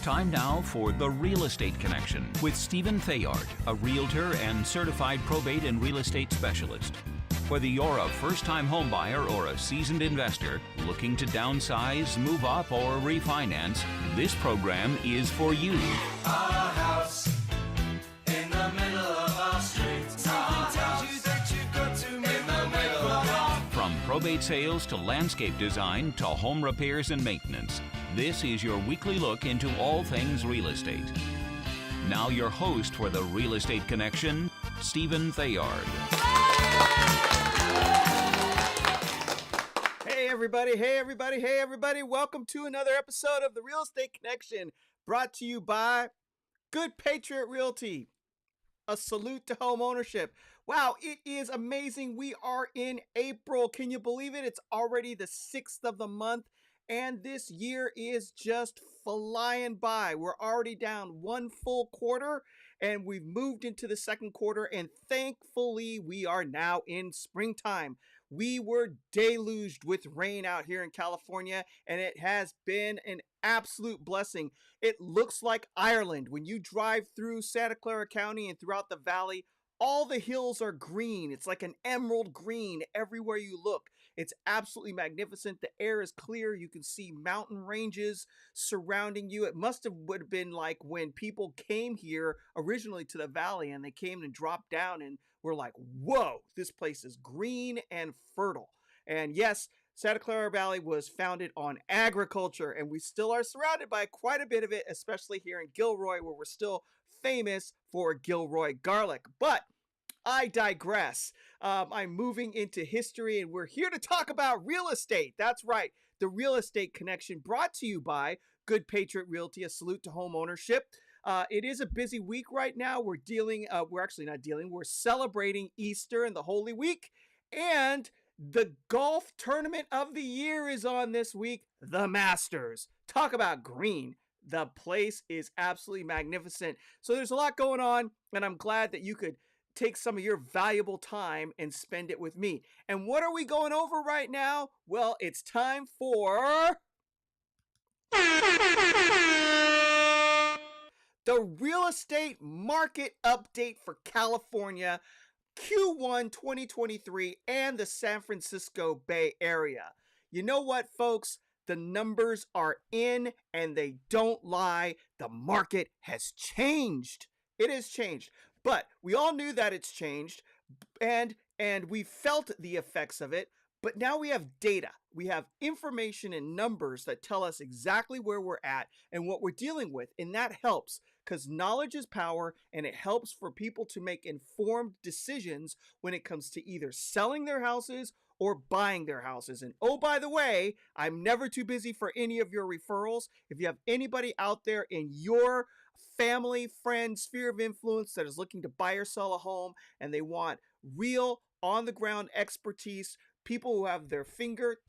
Time now for The Real Estate Connection with Stephen Theard, a realtor and certified probate and real estate specialist. Whether you're a first-time homebuyer or a seasoned investor looking to downsize, move up, or refinance, this program is for you. Our house in the middle of our street. Something tells you that you've got to move in the middle of our... From probate sales to landscape design to home repairs and maintenance, this is your weekly look into all things real estate. Now your host for The Real Estate Connection, Stephen Theard. Hey everybody, welcome to another episode of The Real Estate Connection, brought to you by Good Patriot Realty. A salute to home ownership. Wow, it is amazing. We are in April. Can you believe it? It's already the 6th of the month, and this year is just flying by. We're already down one full quarter, and we've moved into the second quarter, and thankfully, we are now in springtime. We were deluged with rain out here in California, and it has been an absolute blessing. It looks like Ireland. When you drive through Santa Clara County and throughout the valley, all the hills are green. It's like an emerald green everywhere you look. It's absolutely magnificent. The air is clear. You can see mountain ranges surrounding you. It would have been like when people came here originally to the valley and they came and dropped down and were like, whoa, this place is green and fertile. And yes, Santa Clara Valley was founded on agriculture, and we still are surrounded by quite a bit of it, especially here in Gilroy, where we're still famous for Gilroy garlic. But I digress. I'm moving into history, and we're here to talk about real estate. That's right, the Real Estate Connection, brought to you by Good Patriot Realty, a salute to home ownership. It is a busy week right now. We're celebrating Easter and the Holy Week, and the golf tournament of the year is on this week, the Masters. Talk about green. The place is absolutely magnificent. So there's a lot going on, and I'm glad that you could take some of your valuable time and spend it with me. And what are we going over right now? Well, it's time for the real estate market update for California, Q1 2023, and the San Francisco Bay Area. You know what, folks? The numbers are in, and they don't lie. The market has changed. It has changed. But we all knew that it's changed, and we felt the effects of it. But now we have data. We have information and numbers that tell us exactly where we're at and what we're dealing with. And that helps, because knowledge is power, and it helps for people to make informed decisions when it comes to either selling their houses or buying their houses. And oh, by the way, I'm never too busy for any of your referrals. If you have anybody out there in your family, friend, sphere of influence that is looking to buy or sell a home, and they want real on-the-ground expertise, people who have their finger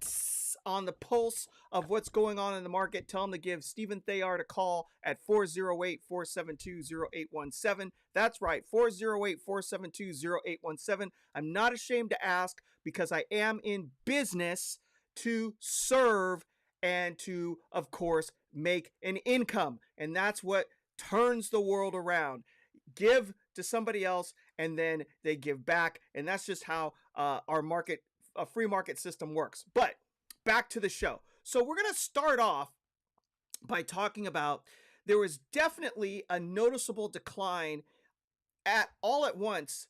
on the pulse of what's going on in the market, tell them to give Stephen Theard a call at 408-472-0817. That's right, 408-472-0817. I'm not ashamed to ask, because I am in business to serve and to, of course, make an income. And that's what turns the world around. Give to somebody else, and then they give back. And that's just how our market, a free market system works. But back to the show. So we're going to start off by talking about, there was definitely a noticeable decline all at once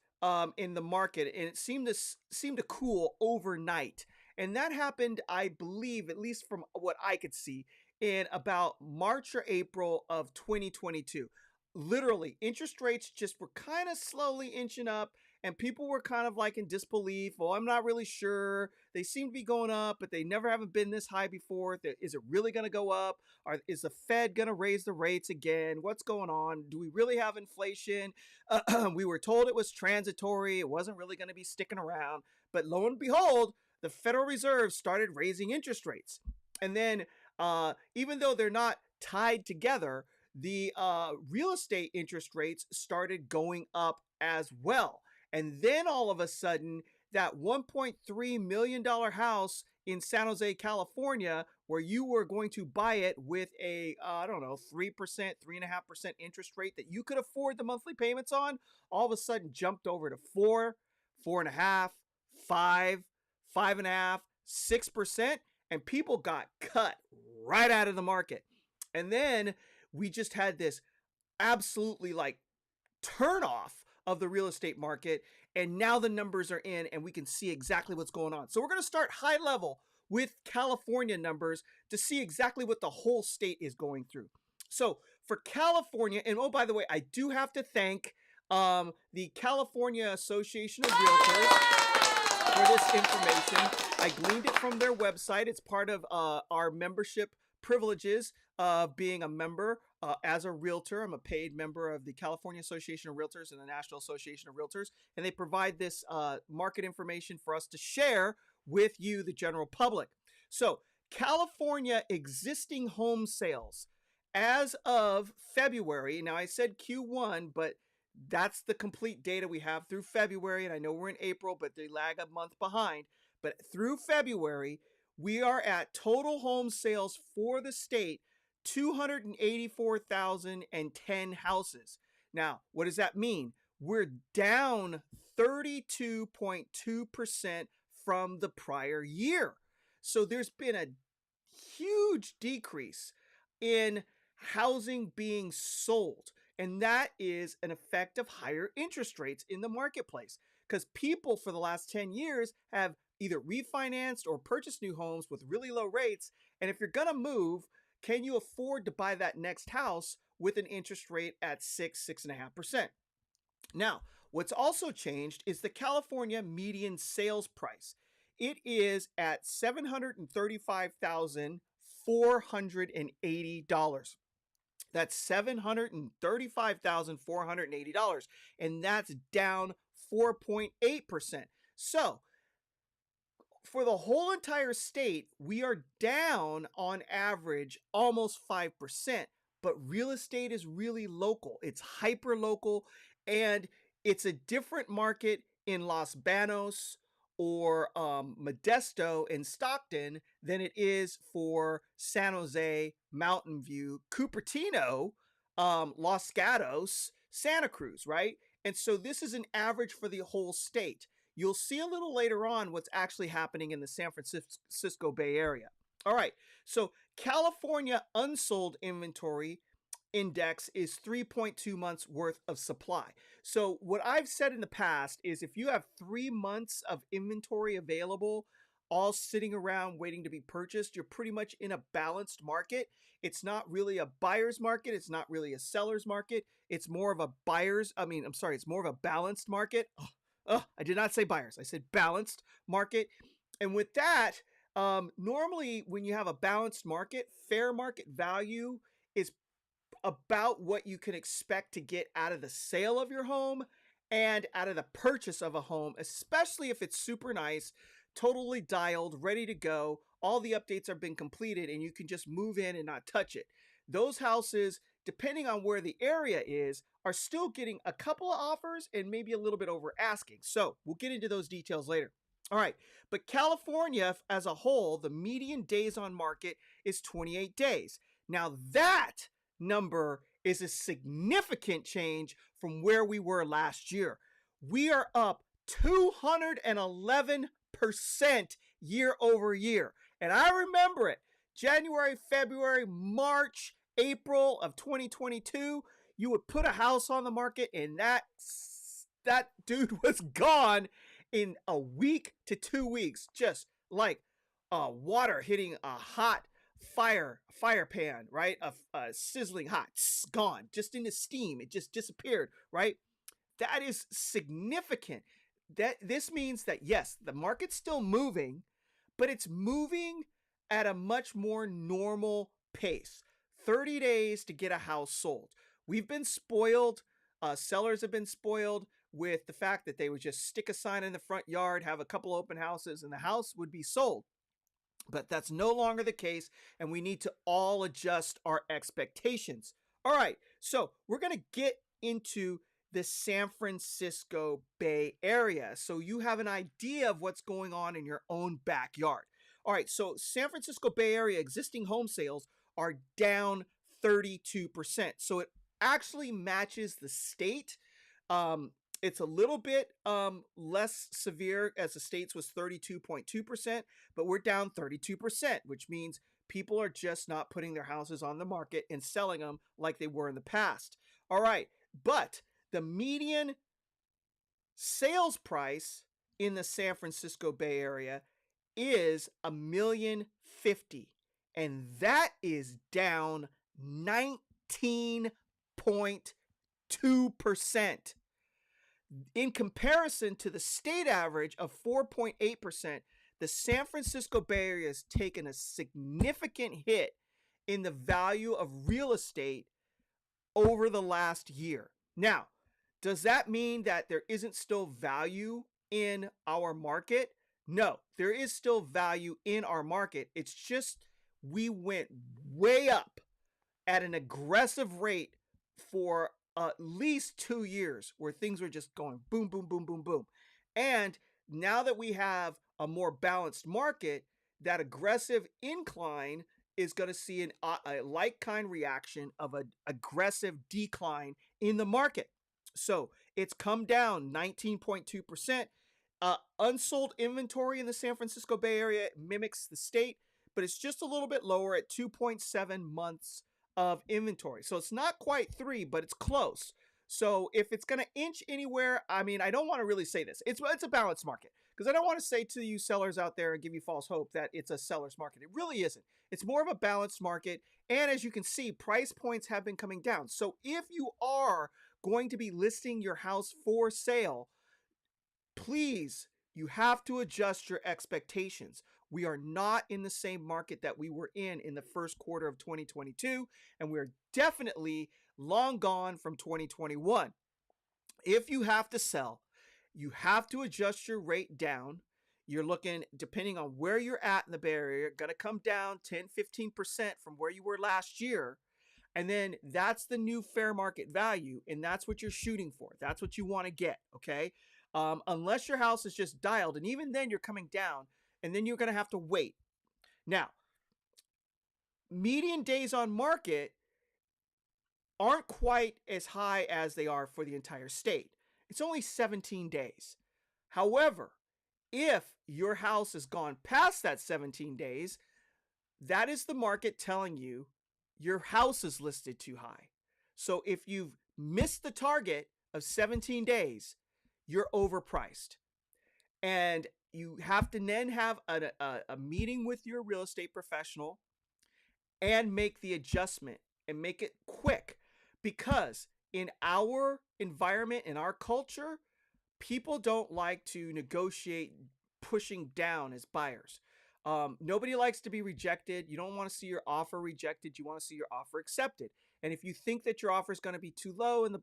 in the market, and it seemed to cool overnight. And that happened, I believe, at least from what I could see, in about March or April of 2022. Literally, interest rates just were kind of slowly inching up, and people were kind of like in disbelief. Well, I'm not really sure. They seem to be going up, but they never haven't been this high before. Is it really going to go up? Is the Fed going to raise the rates again? What's going on? Do we really have inflation? We were told it was transitory. It wasn't really going to be sticking around. But lo and behold, the Federal Reserve started raising interest rates. And then even though they're not tied together, the real estate interest rates started going up as well. And then all of a sudden, that $1.3 million house in San Jose, California, where you were going to buy it with a, I don't know, 3%, 3.5% interest rate that you could afford the monthly payments on, all of a sudden jumped over to 4, 4.5, 5, 5.5, 6%, and people got cut right out of the market. And then we just had this absolutely like turn off of the real estate market, and now the numbers are in and we can see exactly what's going on. So we're going to start high level with California numbers to see exactly what the whole state is going through. So for California, and oh, by the way, I do have to thank the California Association of Realtors for this information. I gleaned it from their website. It's part of our membership privileges of being a member as a realtor. I'm a paid member of the California Association of Realtors and the National Association of Realtors, and they provide this market information for us to share with you, the general public. So California existing home sales as of February. Now I said Q1, but that's the complete data we have through February. And I know we're in April, but they lag a month behind. But through February, we are at total home sales for the state, 284,010 houses. Now, what does that mean? We're down 32.2% from the prior year. So there's been a huge decrease in housing being sold. And that is an effect of higher interest rates in the marketplace, because people for the last 10 years have either refinanced or purchased new homes with really low rates. And if you're going to move, can you afford to buy that next house with an interest rate at 6.5%? Now, what's also changed is the California median sales price. It is at $735,480. That's $735,480, and that's down 4.8%. So for the whole entire state, we are down on average almost 5%, but real estate is really local. It's hyper local, and it's a different market in Los Banos or Modesto and Stockton than it is for San Jose, Mountain View, Cupertino, Los Gatos, Santa Cruz, right? And so this is an average for the whole state. You'll see a little later on what's actually happening in the San Francisco Bay Area. All right, so California unsold inventory index is 3.2 months worth of supply. So what I've said in the past is if you have 3 months of inventory available, all sitting around waiting to be purchased, you're pretty much in a balanced market. It's not really a buyer's market. It's not really a seller's market. It's more of a it's more of a balanced market. I did not say buyers. I said balanced market. And with that, normally when you have a balanced market, fair market value is about what you can expect to get out of the sale of your home and out of the purchase of a home, especially if it's super nice, totally dialed, ready to go. All the updates have been completed and you can just move in and not touch it. Those houses, depending on where the area is, are still getting a couple of offers and maybe a little bit over asking. So we'll get into those details later. All right, but California as a whole, the median days on market is 28 days. Now that number is a significant change from where we were last year. We are up 211% year over year. And I remember it, January, February, March, April of 2022, you would put a house on the market and that dude was gone in a week to 2 weeks, just like water hitting a hot fire pan, right? A sizzling hot, gone, just into steam. It just disappeared, right? That is significant. This means that yes, the market's still moving, but it's moving at a much more normal pace. 30 days to get a house sold. We've been spoiled. Sellers have been spoiled with the fact that they would just stick a sign in the front yard, have a couple open houses, and the house would be sold. But that's no longer the case, and we need to all adjust our expectations. All right, so we're going to get into the San Francisco Bay Area so you have an idea of what's going on in your own backyard. All right, so San Francisco Bay Area existing home sales are down 32%. So it actually matches the state. It's a little bit less severe as the state's was 32.2%, but we're down 32%, which means people are just not putting their houses on the market and selling them like they were in the past. All right, but the median sales price in the San Francisco Bay Area is $1,050,000, and that is down 19.2%. In comparison to the state average of 4.8%, the San Francisco Bay Area has taken a significant hit in the value of real estate over the last year. Now, does that mean that there isn't still value in our market? No, there is still value in our market. It's just we went way up at an aggressive rate for at least 2 years where things were just going boom, boom, boom, boom, boom. And now that we have a more balanced market, that aggressive incline is going to see a like-kind reaction of an aggressive decline in the market. So it's come down 19.2%. Unsold inventory in the San Francisco Bay Area mimics the state, but it's just a little bit lower at 2.7 months of inventory. So it's not quite 3, but it's close. So if it's going to inch anywhere, I mean, I don't want to really say this. It's a balanced market, because I don't want to say to you sellers out there and give you false hope that it's a seller's market. It really isn't. It's more of a balanced market. And as you can see, price points have been coming down. So if you are going to be listing your house for sale, please, you have to adjust your expectations. We are not in the same market that we were in the first quarter of 2022, and we're definitely long gone from 2021. If you have to sell, you have to adjust your rate down. You're looking, depending on where you're at in the Bay Area, going to come down 10-15% from where you were last year. And then that's the new fair market value, and that's what you're shooting for. That's what you want to get, okay? Unless your house is just dialed, and even then you're coming down, and then you're going to have to wait. Now, median days on market aren't quite as high as they are for the entire state. It's only 17 days. However, if your house has gone past that 17 days, that is the market telling you your house is listed too high. So if you've missed the target of 17 days, you're overpriced. And you have to then have a meeting with your real estate professional and make the adjustment and make it quick. Because in our environment, in our culture, people don't like to negotiate pushing down as buyers. Nobody likes to be rejected. You don't want to see your offer rejected. You want to see your offer accepted. And if you think that your offer is going to be too low and the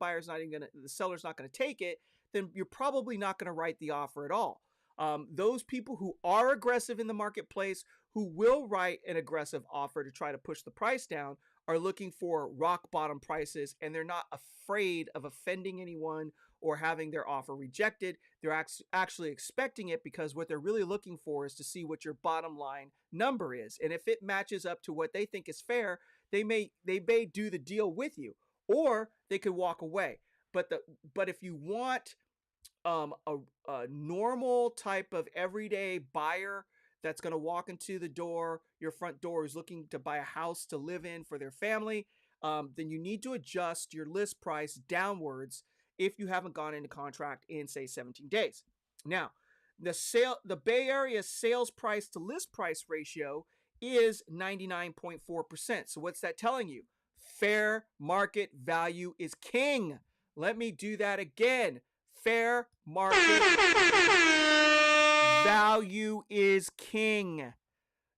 seller's not going to take it, then you're probably not going to write the offer at all. Those people who are aggressive in the marketplace, who will write an aggressive offer to try to push the price down, are looking for rock bottom prices, and they're not afraid of offending anyone or having their offer rejected. They're actually expecting it, because what they're really looking for is to see what your bottom line number is. And if it matches up to what they think is fair, they may do the deal with you, or they could walk away. But if you want a normal type of everyday buyer that's going to walk into your front door, who's looking to buy a house to live in for their family, then you need to adjust your list price downwards if you haven't gone into contract in, say, 17 days. Now, the Bay Area sales price to list price ratio is 99.4%. So what's that telling you? Fair market value is king. Let me do that again. Fair market value is king.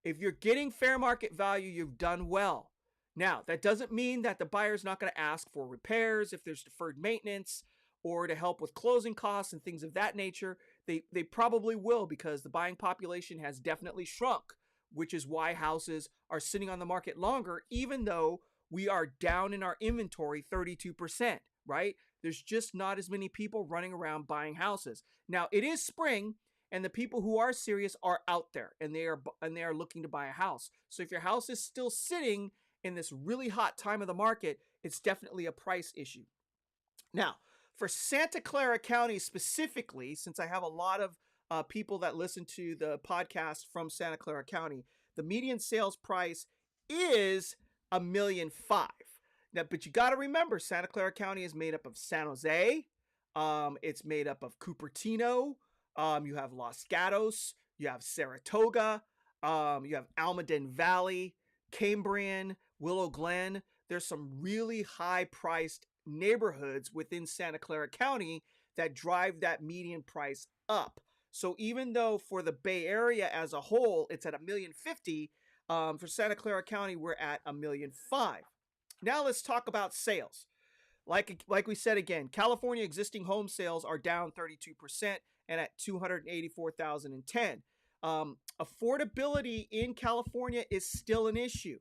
If you're getting fair market value, you've done well. Now, that doesn't mean that the buyer's not going to ask for repairs if there's deferred maintenance, or to help with closing costs and things of that nature. They probably will, because the buying population has definitely shrunk, which is why houses are sitting on the market longer, even though we are down in our inventory 32%, right? There's just not as many people running around buying houses. Now, it is spring, And the people who are serious are out there, and they are looking to buy a house. So if your house is still sitting in this really hot time of the market, it's definitely a price issue. Now, for Santa Clara County specifically, since I have a lot of people that listen to the podcast from Santa Clara County, the median sales price is $1,500,000. Now, but you got to remember, Santa Clara County is made up of San Jose. It's made up of Cupertino. You have Los Gatos. You have Saratoga. You have Almaden Valley, Cambrian, Willow Glen. There's some really high-priced neighborhoods within Santa Clara County that drive that median price up. So even though for the Bay Area as a whole, it's at $1,050,000, for Santa Clara County, we're at $1,500,000. Now let's talk about sales. Like we said again, California existing home sales are down 32% and at 284,010. Affordability in California is still an issue.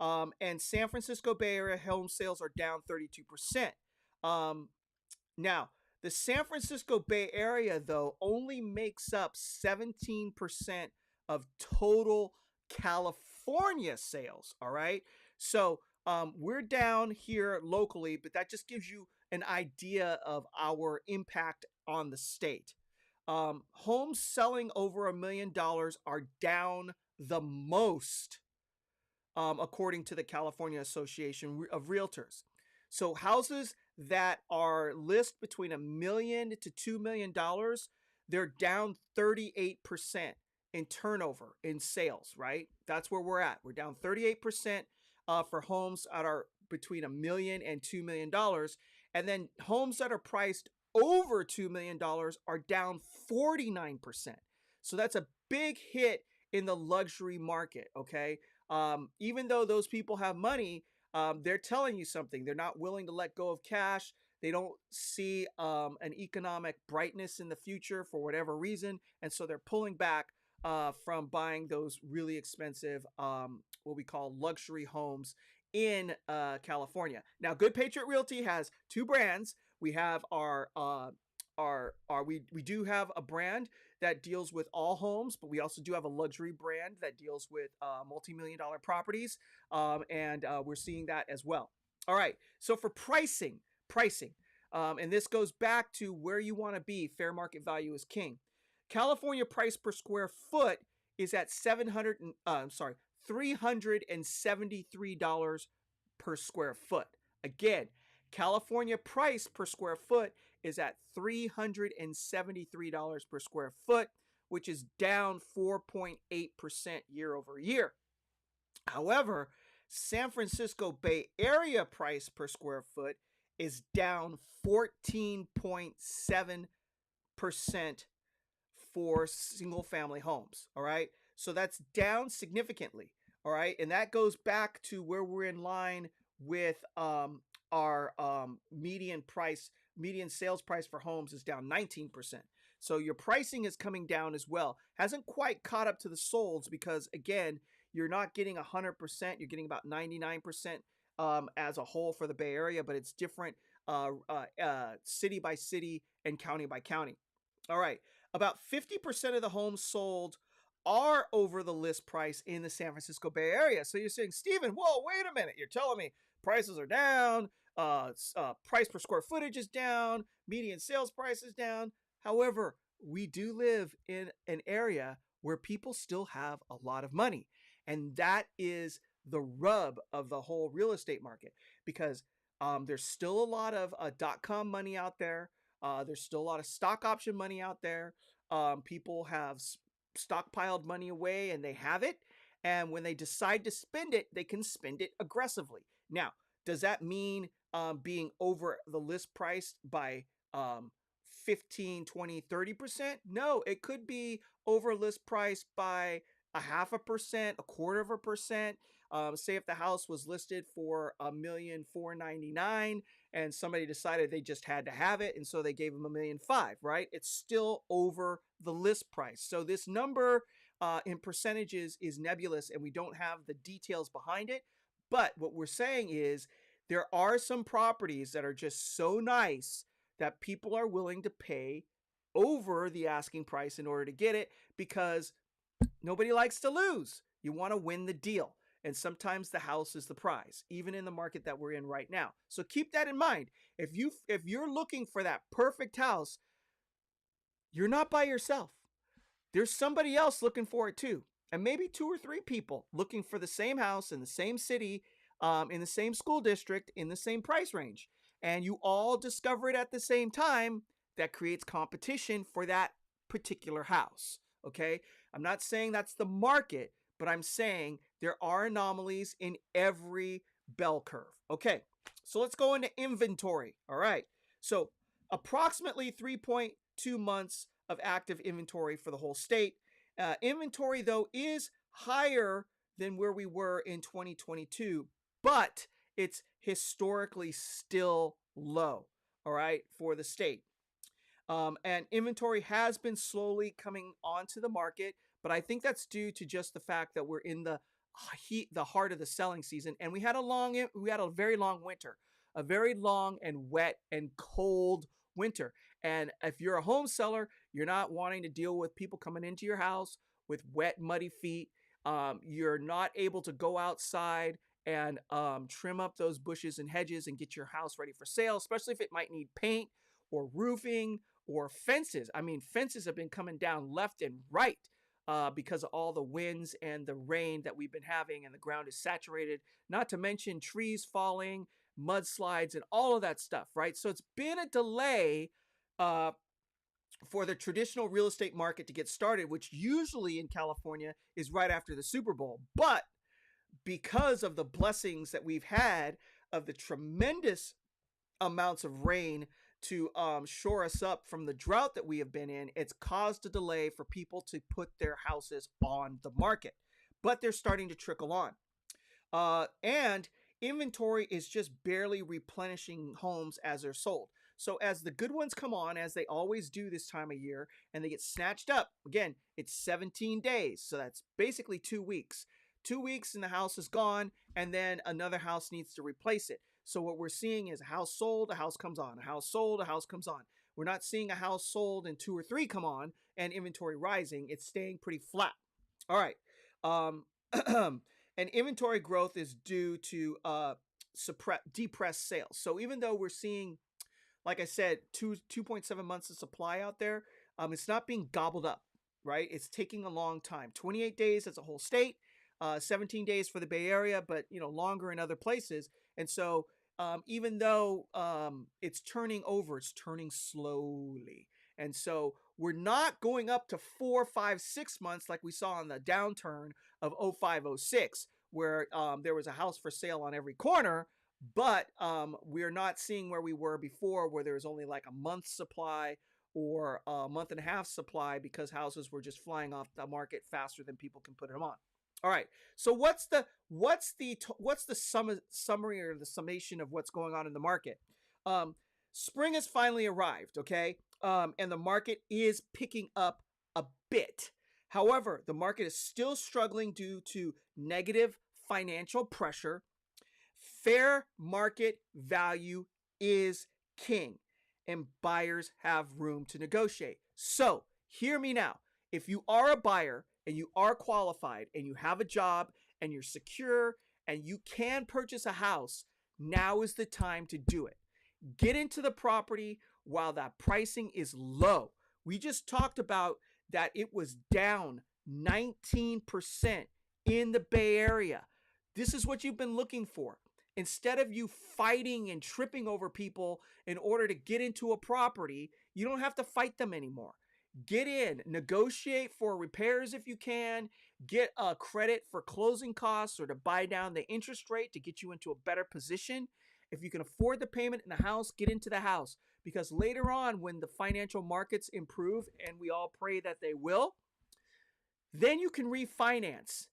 And San Francisco Bay Area home sales are down 32%. Now, the San Francisco Bay Area, though, only makes up 17% of total California sales, all right? So we're down here locally, but that just gives you an idea of our impact on the state. Homes selling over $1 million are down the most, according to the California Association of Realtors. So houses that are listed between $1 million to $2 million, they're down 38% in turnover in sales, right? That's where we're at. We're down 38% for homes that are between $1 million and $2 million. And then homes that are priced over $2 million are down 49%. So that's a big hit in the luxury market, okay? Even though those people have money, they're telling you something. They're not willing to let go of cash. They don't see an economic brightness in the future for whatever reason. And so they're pulling back from buying those really expensive, what we call luxury homes in California. Now, Good Patriot Realty has two brands. We have we do have a brand that deals with all homes, but we also do have a luxury brand that deals with multi-million-dollar properties, and we're seeing that as well. All right, so for pricing, and this goes back to where you want to be. Fair market value is king. California price per square foot is at $373 per square foot. Again, California price per square foot is at $373 per square foot, which is down 4.8% year over year. However, San Francisco Bay Area price per square foot is down 14.7% for single family homes. All right. So that's down significantly. All right. And that goes back to where we're in line with our median sales price for homes is down 19%. So your pricing is coming down as well. Hasn't quite caught up to the solds because, again, you're not getting 100%. You're getting about 99% as a whole for the Bay Area, but it's different city by city and county by county. All right. About 50% of the homes sold are over the list price in the San Francisco Bay Area. So you're saying, Stephen, whoa, wait a minute. You're telling me prices are down, price per square footage is down, median sales price is down. However, we do live in an area where people still have a lot of money. And that is the rub of the whole real estate market, because there's still a lot of .com money out there. There's still a lot of stock option money out there. People have stockpiled money away and they have it. And when they decide to spend it, they can spend it aggressively. Now, does that mean being over the list price by 15, 20, 30%? No, it could be over list price by 0.5%, 1/4%. Say if the house was listed for $1,499,000 and somebody decided they just had to have it, and so they gave them $1,500,000, right? It's still over the list price. So this number in percentages is nebulous, and we don't have the details behind it. But what we're saying is there are some properties that are just so nice that people are willing to pay over the asking price in order to get it, because nobody likes to lose. You want to win the deal. And sometimes the house is the prize, even in the market that we're in right now. So keep that in mind. If you're looking for that perfect house, you're not by yourself. There's somebody else looking for it too. And maybe 2 or 3 people looking for the same house in the same city, in the same school district, in the same price range. And you all discover it at the same time. That creates competition for that particular house. Okay? I'm not saying that's the market, but I'm saying there are anomalies in every bell curve. Okay, so let's go into inventory. All right, so approximately 3.2 months of active inventory for the whole state. Inventory, though, is higher than where we were in 2022, but it's historically still low, all right, for the state. And inventory has been slowly coming onto the market, but I think that's due to just the fact that we're in the heart of the selling season, and we had a very long winter, a very long and wet and cold winter. And if you're a home seller, you're not wanting to deal with people coming into your house with wet, muddy feet. You're not able to go outside and trim up those bushes and hedges and get your house ready for sale, especially if it might need paint or roofing or fences. I mean, fences have been coming down left and right because of all the winds and the rain that we've been having, and the ground is saturated, not to mention trees falling, mudslides, and all of that stuff, right? So it's been a delay for the traditional real estate market to get started, which usually in California is right after the Super Bowl. But because of the blessings that we've had of the tremendous amounts of rain to shore us up from the drought that we have been in, it's caused a delay for people to put their houses on the market. But they're starting to trickle on. And inventory is just barely replenishing homes as they're sold. So as the good ones come on, as they always do this time of year, and they get snatched up, again, it's 17 days. So that's basically 2 weeks. 2 weeks and the house is gone, and then another house needs to replace it. So what we're seeing is a house sold, a house comes on, a house sold, a house comes on. We're not seeing a house sold and 2 or 3 come on and inventory rising. It's staying pretty flat. All right. And inventory growth is due to depressed sales. So even though we're seeing, like I said, 2.7 months of supply out there, it's not being gobbled up, right? It's taking a long time. 28 days as a whole state, 17 days for the Bay Area, but longer in other places. And so even though it's turning over, it's turning slowly. And so we're not going up to 4, 5, 6 months like we saw in the downturn of 05, 06, where there was a house for sale on every corner. But we're not seeing where we were before, where there was only like a month's supply or a month and a half supply, because houses were just flying off the market faster than people can put them on. All right. So what's the summary or the summation of what's going on in the market? Spring has finally arrived, okay? And the market is picking up a bit. However, the market is still struggling due to negative financial pressure. Fair market value is king, and buyers have room to negotiate. So hear me now. If you are a buyer and you are qualified and you have a job and you're secure and you can purchase a house, now is the time to do it. Get into the property while that pricing is low. We just talked about that it was down 19% in the Bay Area. This is what you've been looking for. Instead of you fighting and tripping over people in order to get into a property, you don't have to fight them anymore. Get in, negotiate for repairs if you can, get a credit for closing costs or to buy down the interest rate to get you into a better position. If you can afford the payment in the house, get into the house, because later on when the financial markets improve, and we all pray that they will, then you can refinance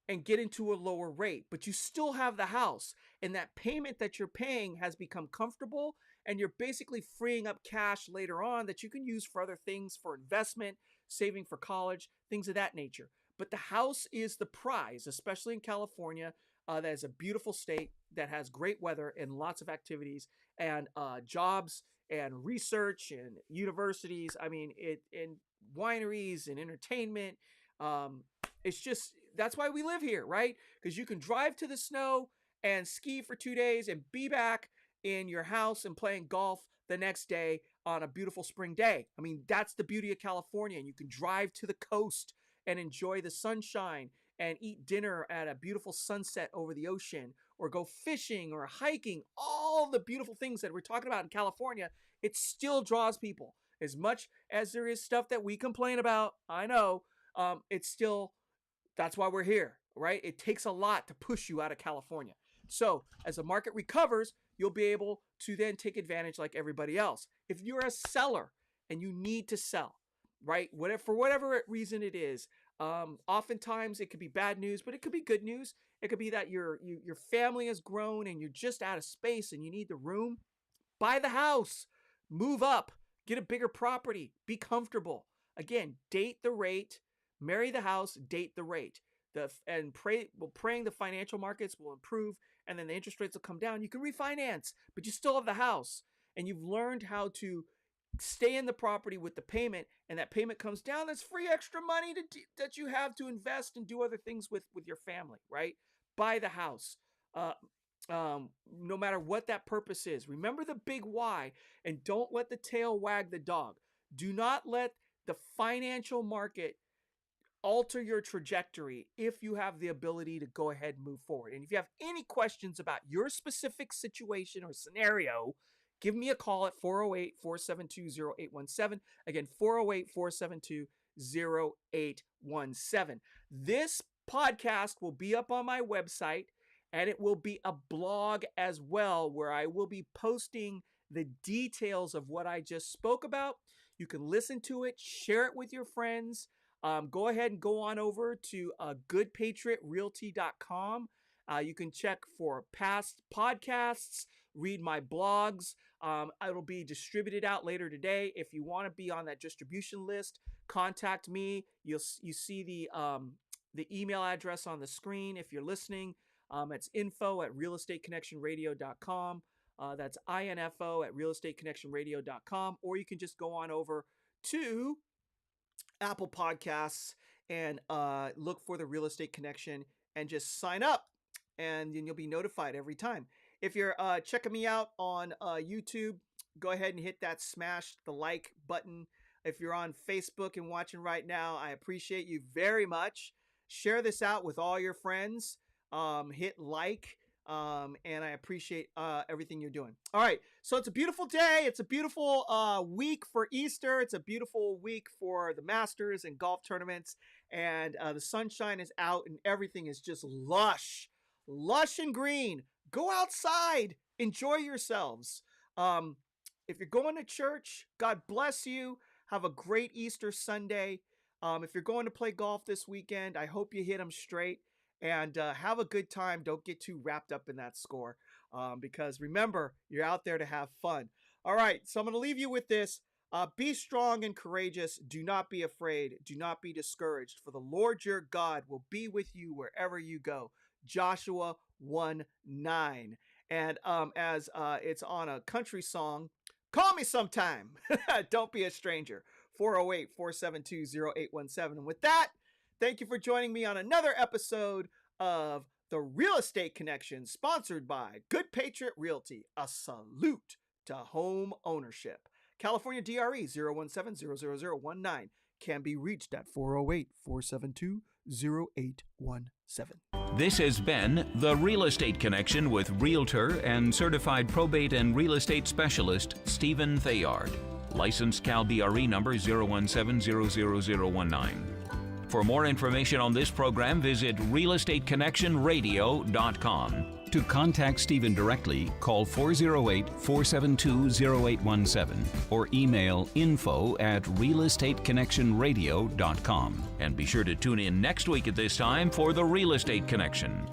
and get into a lower rate, but you still have the house, and that payment that you're paying has become comfortable, and you're basically freeing up cash later on that you can use for other things, for investment, saving for college, things of that nature. But the house is the prize, especially in California. That is a beautiful state that has great weather and lots of activities and jobs and research and universities. I mean, and wineries and entertainment. It's just, that's why we live here, right? Because you can drive to the snow and ski for 2 days and be back in your house and playing golf the next day on a beautiful spring day. I mean, that's the beauty of California. And you can drive to the coast and enjoy the sunshine and eat dinner at a beautiful sunset over the ocean, or go fishing or hiking. All the beautiful things that we're talking about in California, it still draws people. As much as there is stuff that we complain about, I know, it's still, that's why we're here, right? It takes a lot to push you out of California. So as the market recovers, you'll be able to then take advantage like everybody else. If you're a seller and you need to sell, right? For whatever reason it is, oftentimes it could be bad news, but it could be good news. It could be that your family has grown and you're just out of space and you need the room. Buy the house, move up, get a bigger property, be comfortable. Again, date the rate, marry the house, date the rate. Praying the financial markets will improve, and then the interest rates will come down. You can refinance, but you still have the house, and you've learned how to stay in the property with the payment, and that payment comes down. That's free extra money that you have to invest and do other things with your family, right? Buy the house, no matter what that purpose is. Remember the big why, and don't let the tail wag the dog. Do not let the financial market alter your trajectory if you have the ability to go ahead and move forward. And if you have any questions about your specific situation or scenario, give me a call at 408-472-0817. Again, 408-472-0817. This podcast will be up on my website, and it will be a blog as well, where I will be posting the details of what I just spoke about. You can listen to it, share it with your friends. Go ahead and go on over to goodpatriotrealty.com. You can check for past podcasts, read my blogs. It'll be distributed out later today. If you want to be on that distribution list, contact me. You see the email address on the screen if you're listening. It's info@realestateconnectionradio.com. That's info@realestateconnectionradio.com. Or you can just go on over to Apple Podcasts and look for the Real Estate Connection and just sign up, and then you'll be notified every time. If you're checking me out on YouTube, go ahead and hit that smash the like button. If you're on Facebook and watching right now, I appreciate you very much. Share this out with all your friends. Hit like. And I appreciate everything you're doing. All right, so it's a beautiful day. It's a beautiful week for Easter. It's a beautiful week for the Masters and golf tournaments. And the sunshine is out and everything is just lush and green. Go outside. Enjoy yourselves. If you're going to church, God bless you. Have a great Easter Sunday. If you're going to play golf this weekend, I hope you hit them straight. And have a good time. Don't get too wrapped up in that score, because remember, you're out there to have fun. All right, so I'm going to leave you with this. Be strong and courageous. Do not be afraid. Do not be discouraged, for the Lord your God will be with you wherever you go. Joshua 1:9. And as it's on a country song, call me sometime. Don't be a stranger. 408-472-0817. And with that, thank you for joining me on another episode of The Real Estate Connection, sponsored by Good Patriot Realty. A salute to home ownership. California DRE 017-00019 can be reached at 408-472-0817. This has been The Real Estate Connection with Realtor and Certified Probate and Real Estate Specialist Stephen Theard. Licensed Cal DRE number 017-00019. For more information on this program, visit realestateconnectionradio.com. To contact Stephen directly, call 408-472-0817 or email info@realestateconnectionradio.com. And be sure to tune in next week at this time for The Real Estate Connection.